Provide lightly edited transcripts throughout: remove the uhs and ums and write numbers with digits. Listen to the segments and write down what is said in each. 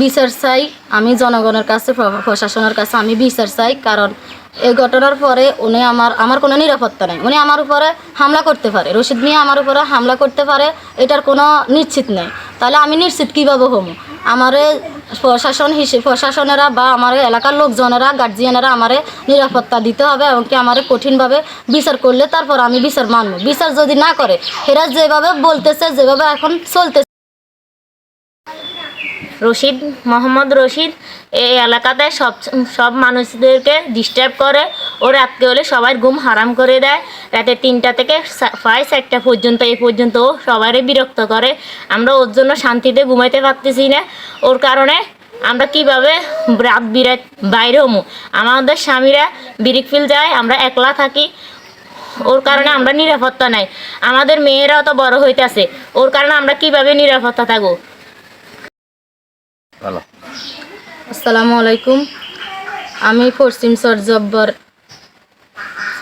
বিচার চাই, আমি জনগণের কাছে, প্রশাসনের কাছে আমি বিচার চাই। কারণ এই ঘটনার পরে উনি আমার কোনো নিরাপত্তা নেই। উনি আমার উপরে হামলা করতে পারে, রশিদ মিয়া আমার উপরে হামলা করতে পারে, এটার কোনো নিশ্চিত নেই। তাহলে আমি নিশ্চিত কীভাবে হবো? আমারে প্রশাসনেরা বা আমার এলাকার লোকজনেরা, গার্জিয়ানেরা আমারে নিরাপত্তা দিতে হবে এবং কি আমারে কঠিনভাবে বিচার করলে তারপর আমি বিচার মানব। বিচার যদি না করে, এরা যেভাবে বলতেছে, যেভাবে এখন চলতেছে। রশিদ, মোহাম্মদ রশিদ এই এলাকাতে সব মানুষদেরকে ডিস্টার্ব করে। ও রাত্রে হলে সবার ঘুম হারাম করে দেয়। রাতে 3টা থেকে প্রায় 4টা পর্যন্ত, এই পর্যন্ত ও সবারই বিরক্ত করে। আমরা ওর জন্য শান্তিতে ঘুমাইতে পারতেছি না। ওর কারণে আমরা কিভাবে রাত বিরাত বাইরে হমু? আমাদের স্বামীরা বিরিকফিল যায়, আমরা একলা থাকি। ওর কারণে আমরা নিরাপত্তা নাই। আমাদের মেয়েরাও তো বড় হইতেছে, ওর কারণে আমরা কিভাবে নিরাপত্তা থাকবো? আসসালামু আলাইকুম। আমি পশ্চিম সরজব্বর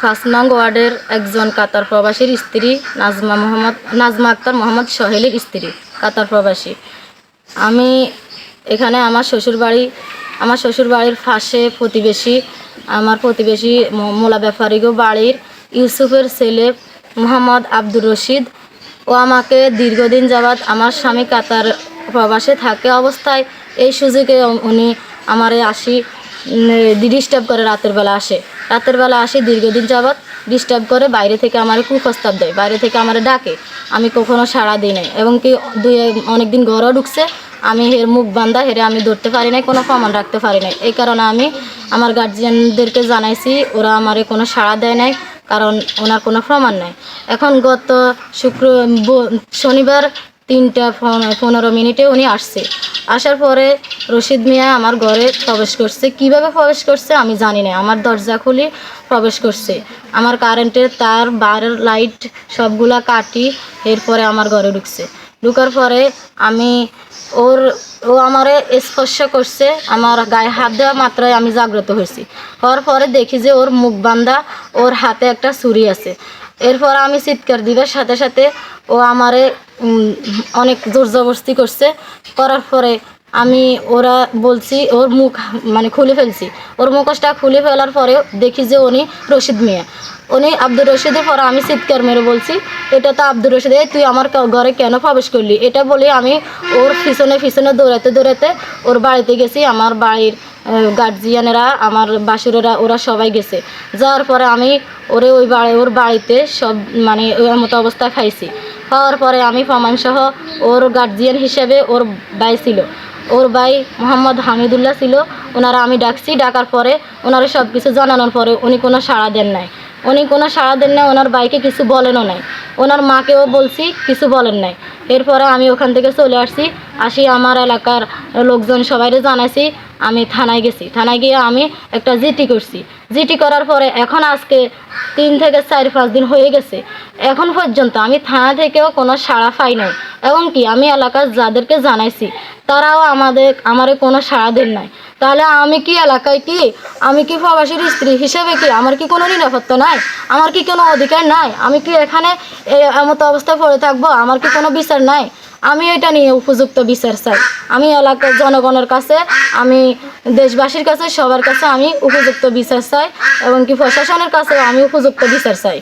5 নং ওয়ার্ডের একজন কাতার প্রবাসীর স্ত্রী, নাজমা আক্তার মোহাম্মদ সোহেলের স্ত্রী, কাতার প্রবাসী। আমি এখানে আমার শ্বশুরবাড়ির পাশে আমার প্রতিবেশী মোলা ব্যাপারীগো বাড়ির ইউসুফের ছেলে মোহাম্মদ আব্দুর রশিদ। ও আমাকে দীর্ঘদিন যাবৎ, আমার স্বামী কাতার প্রবাসে থাকে অবস্থায় এই সুযোগে উনি আমারে ডিস্টার্ব করে। রাতের বেলা আসে দীর্ঘদিন যাবৎ ডিস্টার্ব করে। বাইরে থেকে আমার কুপ্রস্তাব দেয়, বাইরে থেকে আমার ডাকে, আমি কখনো সাড়া দিই নাই। এবং কি অনেকদিন ঘরও ঢুকছে, আমি এর মুখ বান্ধা, হেরে আমি ধরতে পারি নাই, কোনো প্রমাণ রাখতে পারি নাই। এই কারণে আমি আমার গার্জিয়ানদেরকে জানাইছি, ওরা আমারে কোনো সাড়া দেয় নাই, কারণ ওনার কোনো প্রমাণ নাই। এখন গত শনিবার 3টা 15 মিনিটে উনি আসছে। আসার পরে রশিদ মিয়া আমার ঘরে প্রবেশ করছে। কিভাবে প্রবেশ করছে আমি জানি না। আমার দরজা খুলে প্রবেশ করছে, আমার কারেন্টের তার, বাইরের লাইট সবগুলা কাটি, এরপরে আমার ঘরে ঢুকার পরে ও আমারে স্পর্শ করছে। আমার গায়ে হাত দেওয়া মাত্রই আমি জাগ্রত হয়েছি। হওয়ার পরে দেখি যে ওর মুখ বান্ধা, ওর হাতে একটা ছুরি আছে। এরপর আমি চিৎকার দিবার সাথে সাথে ও আমারে অনেক জোর জবরদস্তি করছে। করার পরে ওরা বলছি, ওর মুখ খুলে ফেলছি। ওর মুখোশটা খুলে ফেলার পরেও দেখি যে উনি রশিদ মিয়া, উনি আব্দুর রশিদের। পরে আমি চিৎকার মেরে বলছি, এটা তো আব্দুর রশিদ, তুই আমার ঘরে কেন প্রবেশ করলি? এটা বলে আমি ওর পিছনে দৌড়াতে ওর বাড়িতে গেছি। আমার বাড়ির গার্জিয়ানেরা, আমার বাসুরেরা, ওরা সবাই গেছে। যাওয়ার পরে আমি ওর বাড়িতে সব ওই মতো অবস্থায় খাইছি। খাওয়ার পরে আমি প্রমাণসহ ওর গার্জিয়ান হিসেবে ওর ভাই ছিল, ওর ভাই মোহাম্মদ হামিদুল্লাহ ছিল। ওনারা আমি ডাকছি। ডাকার পরে ওনারা সব কিছু জানানোর পরে উনি কোনো সাড়া দেন নাই। ওনার ভাইকে কিছু বলেনও নাই। ওনার মাকেও বলছি, কিছু বলেন নাই। এরপরে আমি ওখান থেকে চলে আসি আমার এলাকার লোকজন সবাইকে জানাইছি। আমি থানায় গেছি। থানায় গিয়ে আমি একটা জিটি করার পরে এখন আজকে 3 থেকে 4-5 দিন হয়ে গেছে। এখন পর্যন্ত আমি থানা থেকেও কোনো সাড়া পাই নাই। এবং কি আমি এলাকার যাদেরকে জানাইছি তারাও আমারে কোনো সাড়া দেন নাই। তাহলে আমি কি এলাকায় আমি কি প্রবাসীর স্ত্রী হিসেবে আমার কি কোনো নিরাপত্তা নাই? আমার কি কোনো অধিকার নাই? আমি কি এখানে এমতো অবস্থায় পড়ে থাকবো? আমার কি কোনো বিচার নাই? আমি এটা নিয়ে উপযুক্ত বিচার চাই। আমি এলাকার জনগণের কাছে, আমি দেশবাসীর কাছে, সবার কাছে আমি উপযুক্ত বিচার চাই এবং কি প্রশাসনের কাছে আমি উপযুক্ত বিচার চাই।